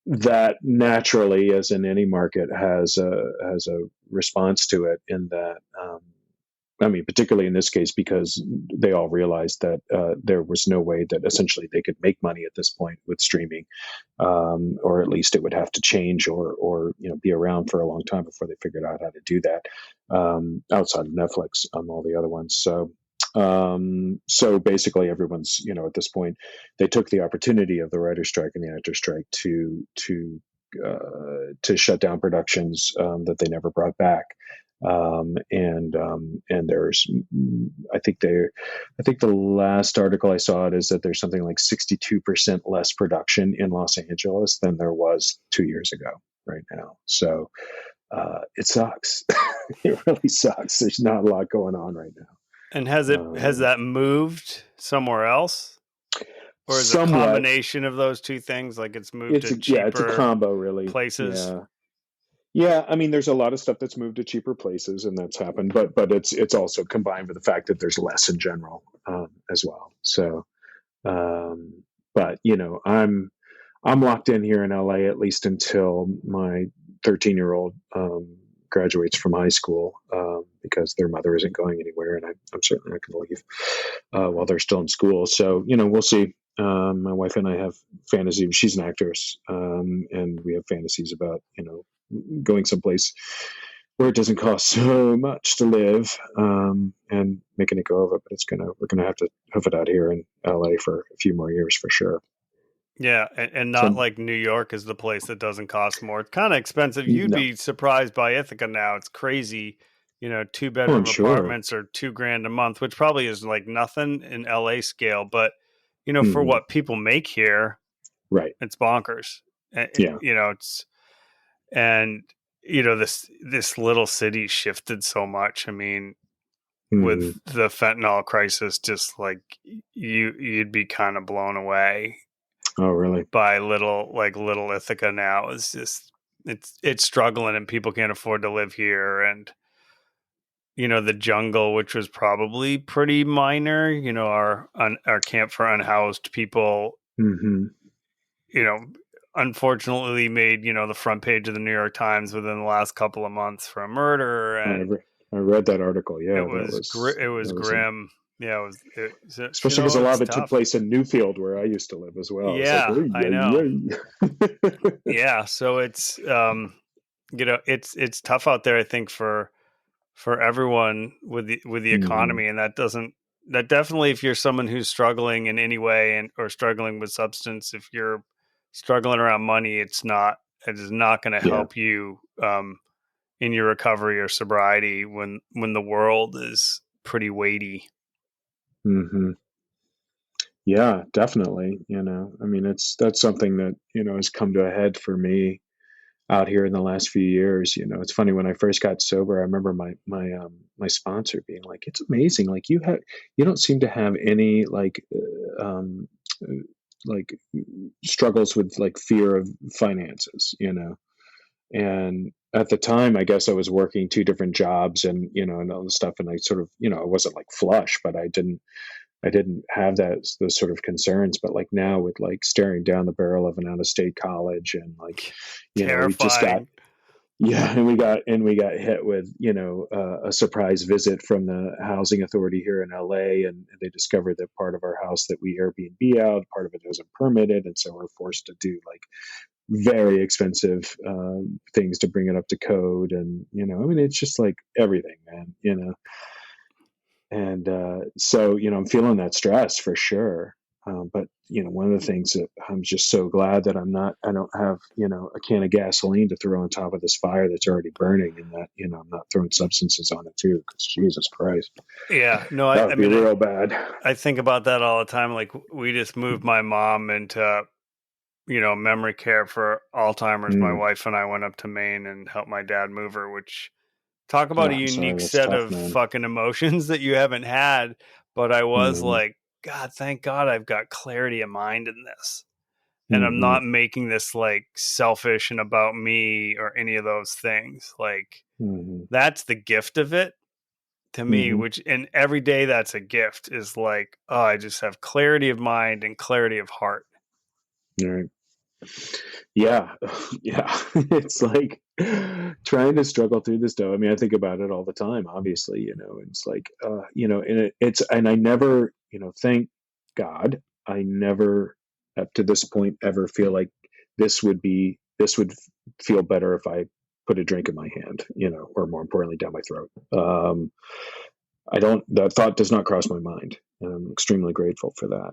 that naturally, as in any market, has a response to it. In that, I mean, particularly in this case, because they all realized that there was no way that essentially they could make money at this point with streaming, or at least it would have to change or be around for a long time before they figured out how to do that, outside of Netflix, all the other ones. So basically, everyone's at this point, they took the opportunity of the writer's strike and the actor's strike to shut down productions that they never brought back. And there's, I think the last article I saw it is that there's something like 62% less production in Los Angeles than there was 2 years ago right now. So it sucks. It really sucks. There's not a lot going on right now. And has Um, that moved somewhere else? Or is it a Somewhat. combination of those two things? Like it's moved to It's a cheaper combo, really. places? Yeah. Yeah, I mean, there's a lot of stuff that's moved to cheaper places, and that's happened. But it's also combined with the fact that there's less in general, as well. So, um, but I'm locked in here in LA at least until my 13-year-old graduates from high school, because their mother isn't going anywhere, and I'm certainly not going to leave while they're still in school. So we'll see. My wife and I have fantasy. She's an actress, and we have fantasies about going someplace where it doesn't cost so much to live, and making it go over. But we're gonna have to hoof it out here in LA for a few more years for sure. Yeah, and not So like New York is the place that doesn't cost more. It's kind of expensive. You'd no, be surprised by Ithaca now. It's crazy. Two oh, I'm bedroom sure. apartments are 2 grand a month, which probably is like nothing in LA scale. But for Hmm. what people make here, Right. it's bonkers. Yeah. It's and this little city shifted so much. I mean, with Hmm. the fentanyl crisis, just like you'd be kind of blown away Oh, really? by little Ithaca now. Is just it's struggling and people can't afford to live here. And the jungle, which was probably pretty minor, our camp for unhoused people, Hmm. you know unfortunately made, the front page of the New York Times within the last couple of months for a murder, I and re- I read that article. it Yeah, was it was that was a, grim. Yeah, so, especially because a lot it's of it took tough. place in Newfield, where I used to live as well. It's like, Yeah, oy, I know. oy, oy. Yeah, so it's it's tough out there, I think, for everyone with the Hmm. economy, and that definitely, if you're someone who's struggling in any way and or struggling with substance, if you're struggling around money, it is not going to Yeah. help you in your recovery or sobriety when the world is pretty weighty. Hmm. Yeah, definitely. I mean, that's something that, has come to a head for me out here in the last few years. It's funny, when I first got sober, I remember my sponsor being like, "It's amazing. Like, you don't seem to have any uh, like struggles with like fear of finances." And at the time, I guess I was working two different jobs, and all the stuff, and I sort of, I wasn't like flush, but I didn't have those sort of concerns. But like now, with like staring down the barrel of an out of state college, and like, we just got, Terrifying. yeah, and we got hit with, a surprise visit from the housing authority here in LA, and they discovered that part of our house that we Airbnb out, part of it isn't permitted, and so we're forced to do like very expensive things to bring it up to code. And I mean, it's just like everything, man. And so, I'm feeling that stress for sure. But one of the things that I'm just so glad that I don't have, a can of gasoline to throw on top of this fire that's already burning, and that, I'm not throwing substances on it too, because Jesus Christ, Yeah, no, that I would be mean, real bad. I think about that all the time. Like, we just moved my mom into, memory care for Alzheimer's. My Mm. wife and I went up to Maine and helped my dad move her, which, talk about a Yeah, I'm sorry, unique that's set tough, of man. fucking emotions that you haven't had. But I was Hmm. like, God, thank God I've got clarity of mind in this. And I'm Hmm. not making this like selfish and about me or any of those things. Like, Hmm. that's the gift of it to me, Hmm. which, and every day that's a gift, is like, oh, I just have clarity of mind and clarity of heart. Right. Yeah, yeah. It's like trying to struggle through this stuff. I mean, I think about it all the time, obviously, it's like, and and I never, thank God, I never up to this point ever feel like this would feel better if I put a drink in my hand, or more importantly, down my throat. I don't, that thought does not cross my mind, and I'm extremely grateful for that.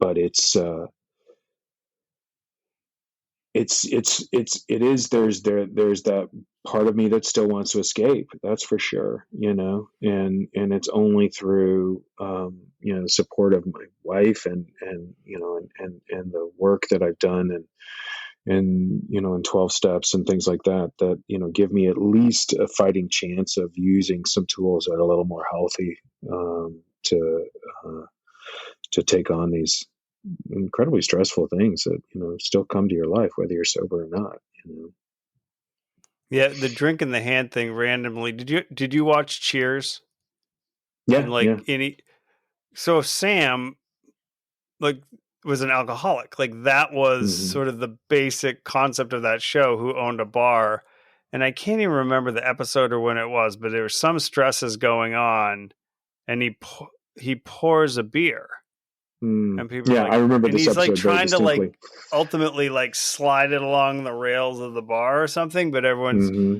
But it is, there's that part of me that still wants to escape, that's for sure. And it's only through the support of my wife, and and the work that I've done, and in 12 steps and things like that, that give me at least a fighting chance of using some tools that are a little more healthy, to uh, take on these incredibly stressful things that still come to your life, whether you're sober or not. Yeah, the drink in the hand thing randomly. Did you watch Cheers? And Yeah, yeah. like any, so Sam, like, was an alcoholic. Like, that was Hmm. sort of the basic concept of that show, who owned a bar. And I can't even remember the episode or when it was, but there were some stresses going on, and he pours a beer, Mm. and people are Yeah, like, I remember and this he's like episode very trying to like distinctly. ultimately like slide it along the rails of the bar or something, but everyone's, Hmm.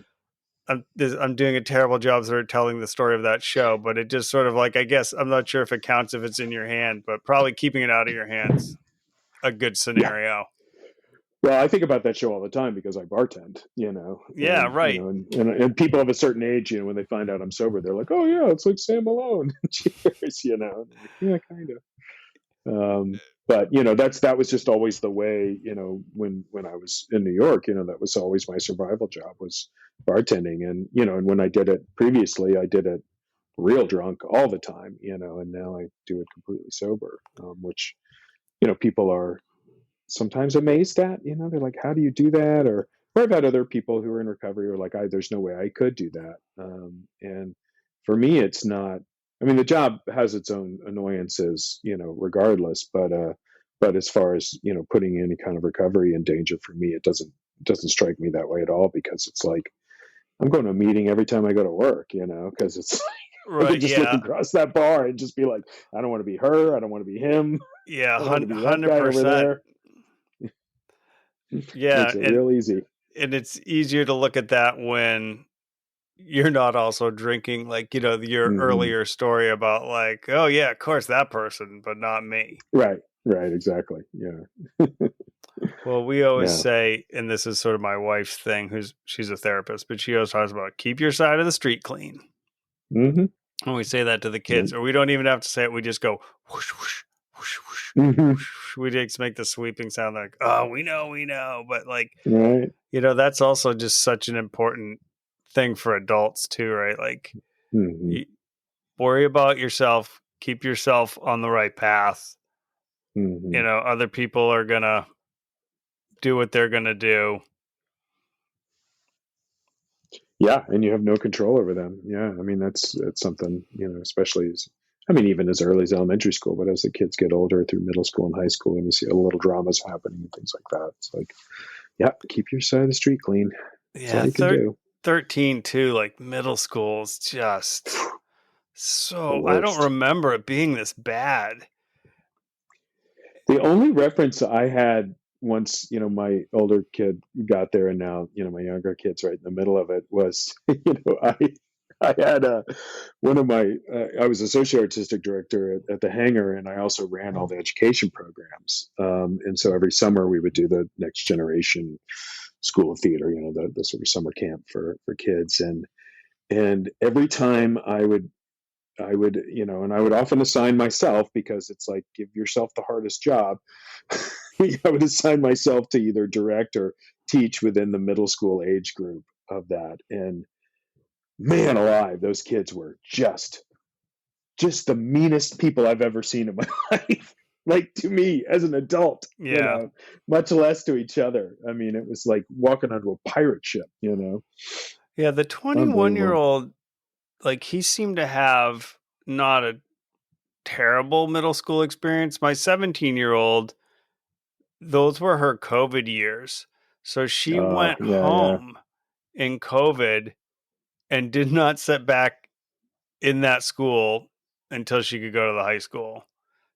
I'm doing a terrible job sort of telling the story of that show, but it just sort of like, I guess I'm not sure if it counts if it's in your hand, but probably keeping it out of your hands a good Yeah. scenario. Well, I think about that show all the time because I bartend, Yeah, and right. and people of a certain age, when they find out I'm sober, they're like, "Oh yeah, it's like Sam Malone." Cheers, And I'm like, yeah, kind of. But that was just always the way, when I was in New York, that was always my survival job, was bartending. And and when I did it previously, I did it real drunk all the time, and now I do it completely sober, which people are sometimes amazed at. They're like, how do you do that? Or I've had other people who are in recovery who are like, there's no way I could do that. And for me, it's not. I mean, the job has its own annoyances, regardless. But But as far as, putting any kind of recovery in danger for me, it doesn't strike me that way at all, because it's like I'm going to a meeting every time I go to work, because it's I Right. could just look Yeah. across that bar and just be like, I don't want to be her, I don't want to be him, Yeah. I don't want to be that guy over 100%. there. Yeah. Makes it real easy. And it's easier to look at that when you're not also drinking, like, your Hmm. earlier story about, like, oh yeah, of course that person, but not me. Right, right, exactly. Yeah, Well, we always yeah. say, and this is sort of my wife's thing, she's a therapist, but she always talks about keep your side of the street clean. Hmm. And we say that to the Yeah. kids, or we don't even have to say it. We just go whoosh, whoosh, whoosh, whoosh, Hmm. whoosh. We just make the sweeping sound like, oh, we know. But like, Right. that's also just such an important thing for adults too, right? Like, Hmm. you worry about yourself, keep yourself on the right path. Hmm. Other people are going to do what they're going to do. Yeah, and you have no control over them. Yeah, I mean that's something, especially even as early as elementary school, but as the kids get older through middle school and high school, and you see a little dramas happening and things like that. It's like, yeah, keep your side of the street clean. That's all Yeah, you can do. 13 too, like middle school is just The so I don't worst. remember it being this bad. The only reference I had once, my older kid got there, and now, my younger kid's right in the middle of it, was, I had one of my, I was associate artistic director at the Hangar, and I also ran all the education programs. And so every summer we would do the Next Generation School of Theater, the sort of summer camp for kids. And every time I would, and I would often assign myself, because it's like, give yourself the hardest job. I would assign myself to either direct or teach within the middle school age group of that. And man alive, those kids were just the meanest people I've ever seen in my life. Like, to me as an adult, Yeah. much less to each other. I mean, it was like walking onto a pirate ship. Yeah, the 21-year-old Unbelievable. old, like he seemed to have not a terrible middle school experience. My 17-year-old, those were her COVID years. So she went Yeah, yeah. home in COVID and did not sit back in that school until she could go to the high school.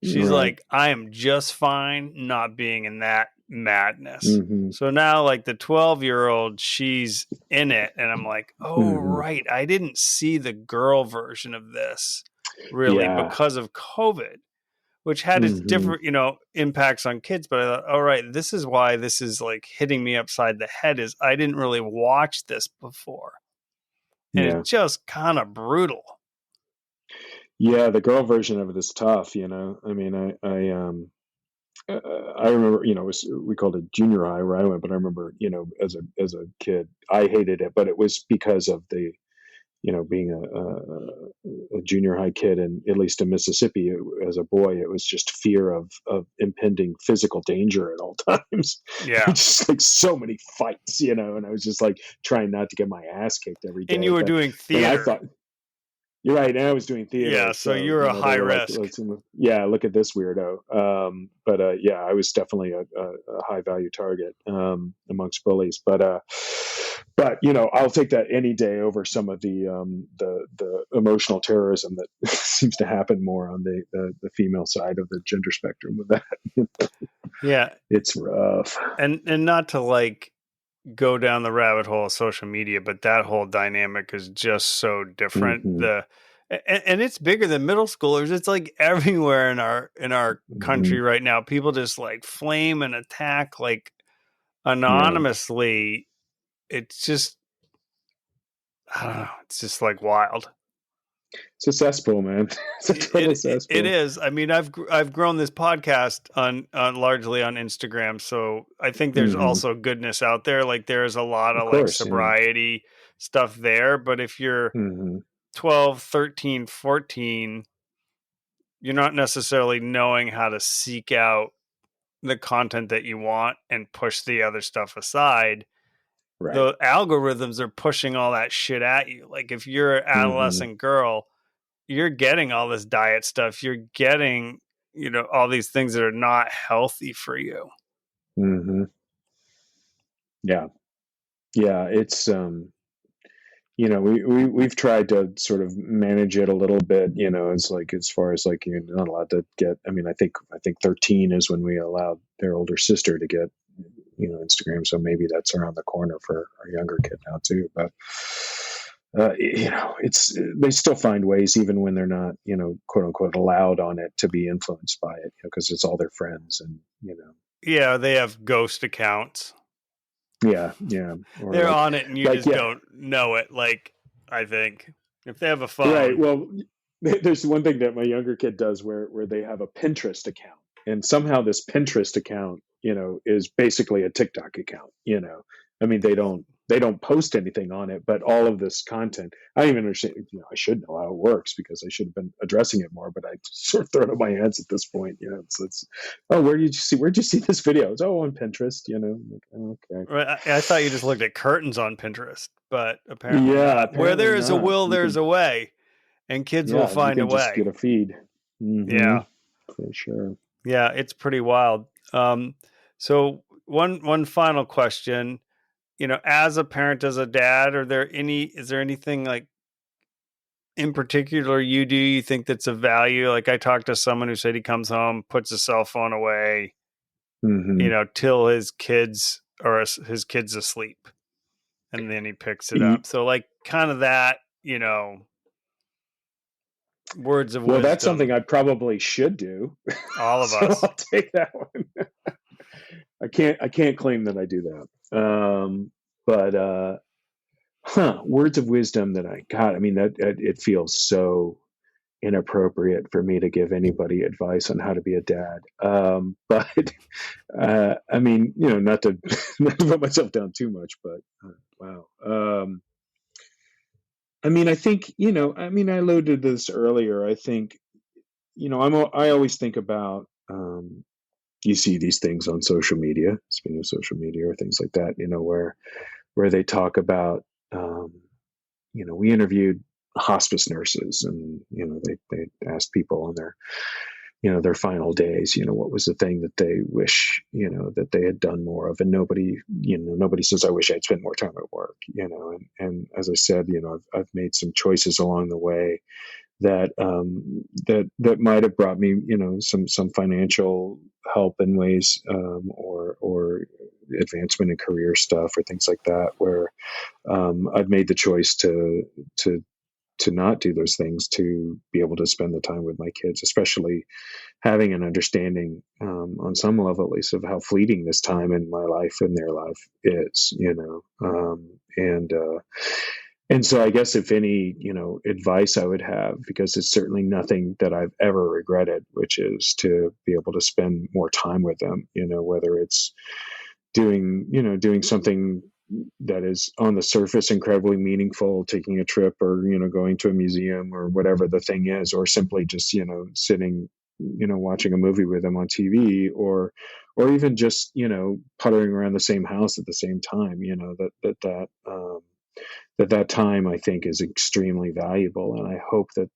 She's Right. like, I am just fine not being in that madness. Hmm. So now, like the 12-year-old, she's in it. And I'm like, oh, Hmm. right. I didn't see the girl version of this really Yeah. because of COVID, which had its Hmm. different, impacts on kids. But I thought, all right, this is why this is like hitting me upside the head is I didn't really watch this before. And Yeah. it's just kind of brutal. Yeah, the girl version of it is tough. I mean, I remember, we called it junior high where I went, but I remember, as a kid, I hated it, but it was because of the, being a junior high kid, and at least in Mississippi, as a boy, it was just fear of impending physical danger at all times. Yeah. Just like so many fights, and I was just like trying not to get my ass kicked every And you day. were But doing and I theater. thought, you're right. And I was doing Yeah. theater, So so you're a they high were like, risk. yeah, look at this weirdo. But yeah, I was definitely a high value target amongst bullies. But I'll take that any day over some of the emotional terrorism that seems to happen more on the female side of the gender spectrum with that. Yeah. It's rough. And not to like go down the rabbit hole of social media, but that whole dynamic is just so different. Hmm. And it's bigger than middle schoolers. It's like everywhere in our Hmm. country right now. People just like flame and attack like Yeah, anonymously. It's just I don't know. It's just like wild. it's a cesspool, man. It's a total It cesspool. is. I mean, I've grown this podcast on largely on Instagram, so I think there's Hmm. also goodness out there. Like there's a lot Of of like course, yeah. sobriety stuff there, but if you're Hmm. 12, 13, 14, you're not necessarily knowing how to seek out the content that you want and push the other stuff aside. Right. The algorithms are pushing all that shit at you. Like if you're an Hmm. adolescent girl, you're getting all this diet stuff. You're getting all these things that are not healthy for you. Hmm. Yeah. Yeah. It's, we've tried to sort of manage it a little bit. It's like, as far as like, you're not allowed to get, I think 13 is when we allowed their older sister to get, Instagram. So maybe that's around the corner for our younger kid now too. But, it's, they still find ways, even when they're not, quote unquote, allowed on it, to be influenced by it, because it's all their friends. And, Yeah, they have ghost accounts. yeah, yeah. Or They're on it and you just yeah. don't know it. Like, I think if they have a Right. phone. Well, there's one thing that my younger kid does where they have a Pinterest account, and somehow this Pinterest account, is basically a TikTok account. They don't post anything on it, but all of this content, I don't even understand. I should know how it works, because I should have been addressing it more, but I sort of throw it up my hands at this point. It's oh, where'd you see this video? It's, oh, on Pinterest. Like, oh, okay. I thought you just looked at curtains on Pinterest, but apparently Yeah, not. Where apparently there is a not. will, You there's can, a way, and kids will yeah, you find a can just way. get a feed. Hmm. Yeah. For sure. Yeah, it's pretty wild. So one final question, as a parent, as a dad, is there anything like in particular you think that's of value? Like, I talked to someone who said he comes home, puts his cell phone away, Hmm. till his kids his kids asleep, and then he picks it up. So like kind of that, words of Well, that's something wisdom. I probably should do. All of So us. I'll take that one. I can't claim that I do that. But words of wisdom that I got. I mean, that it feels so inappropriate for me to give anybody advice on how to be a dad. But I mean, not to not to put myself down too much, but wow. I mean, I think, I alluded to this earlier. I think, I always think about, you see these things on social media, speaking of social media or things like that, where they talk about, we interviewed hospice nurses, and, they asked people on their final days, what was the thing that they wish, that they had done more of. And nobody says, I wish I'd spent more time at work, and as I said, I've made some choices along the way that that might have brought me, some financial help in ways, or advancement in career stuff or things like that, where I've made the choice to to not do those things, to be able to spend the time with my kids, especially having an understanding, on some level at least, of how fleeting this time in my life and their life is, and so I guess, if any, advice I would have, because it's certainly nothing that I've ever regretted, which is to be able to spend more time with them, whether it's doing something that is on the surface incredibly meaningful, taking a trip, or, going to a museum, or whatever the thing is, or simply just, sitting, watching a movie with them on TV, or even just, puttering around the same house at the same time, that time, I think, is extremely valuable. And I hope that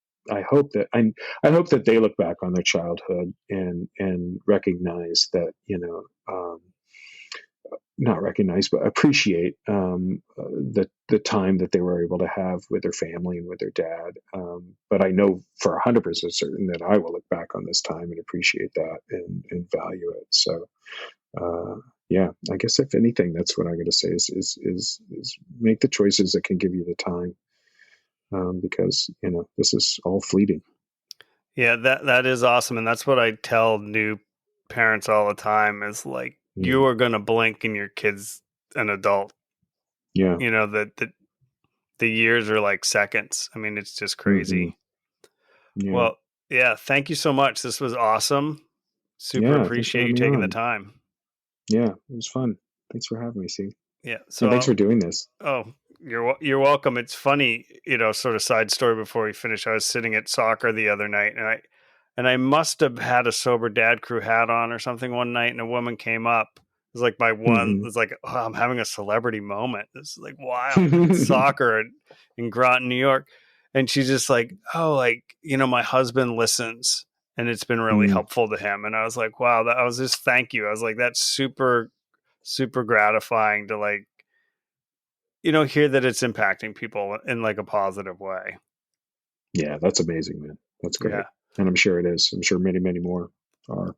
they look back on their childhood and recognize that, not recognize, but appreciate, the time that they were able to have with their family and with their dad. But I know for 100% certain that I will look back on this time and appreciate that, and value it. So, yeah, I guess, if anything, that's what I'm going to say is make the choices that can give you the time, because, this is all fleeting. Yeah, that is awesome, and that's what I tell new parents all the time. Is like, you Mm. are going to blink and your kid's an adult. Yeah. That the years are like seconds. I mean, it's just Hmm. crazy. Yeah. Well, yeah, thank you so much. This was awesome. Super Yeah. Thanks for appreciate you having me taking the on. time. Yeah, it was fun. Thanks for having me, Steve. Yeah. And thanks So, for doing this. oh, you're welcome. It's funny, sort of side story before we finish. I was sitting at soccer the other night, and I must have had a sober dad crew hat on or something one night, and a woman came up. It was like it Hmm. was like, oh, I'm having a celebrity moment. This is like wild. It's soccer in Groton, New York. And she's just like, oh, like, my husband listens. and it's been really helpful to him. And I was like, wow, I was just, thank you. I was like, that's super, super gratifying to like, hear that it's impacting people in like a positive way. Yeah, that's amazing, man. That's great. Yeah. And I'm sure it is. I'm sure many, many more are.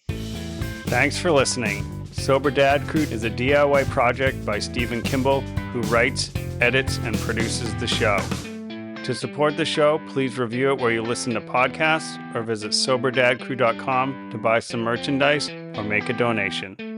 Thanks for listening. Sober Dad Crew is a DIY project by Stephen Kimball, who writes, edits, and produces the show. To support the show, please review it where you listen to podcasts or visit SoberDadCrew.com to buy some merchandise or make a donation.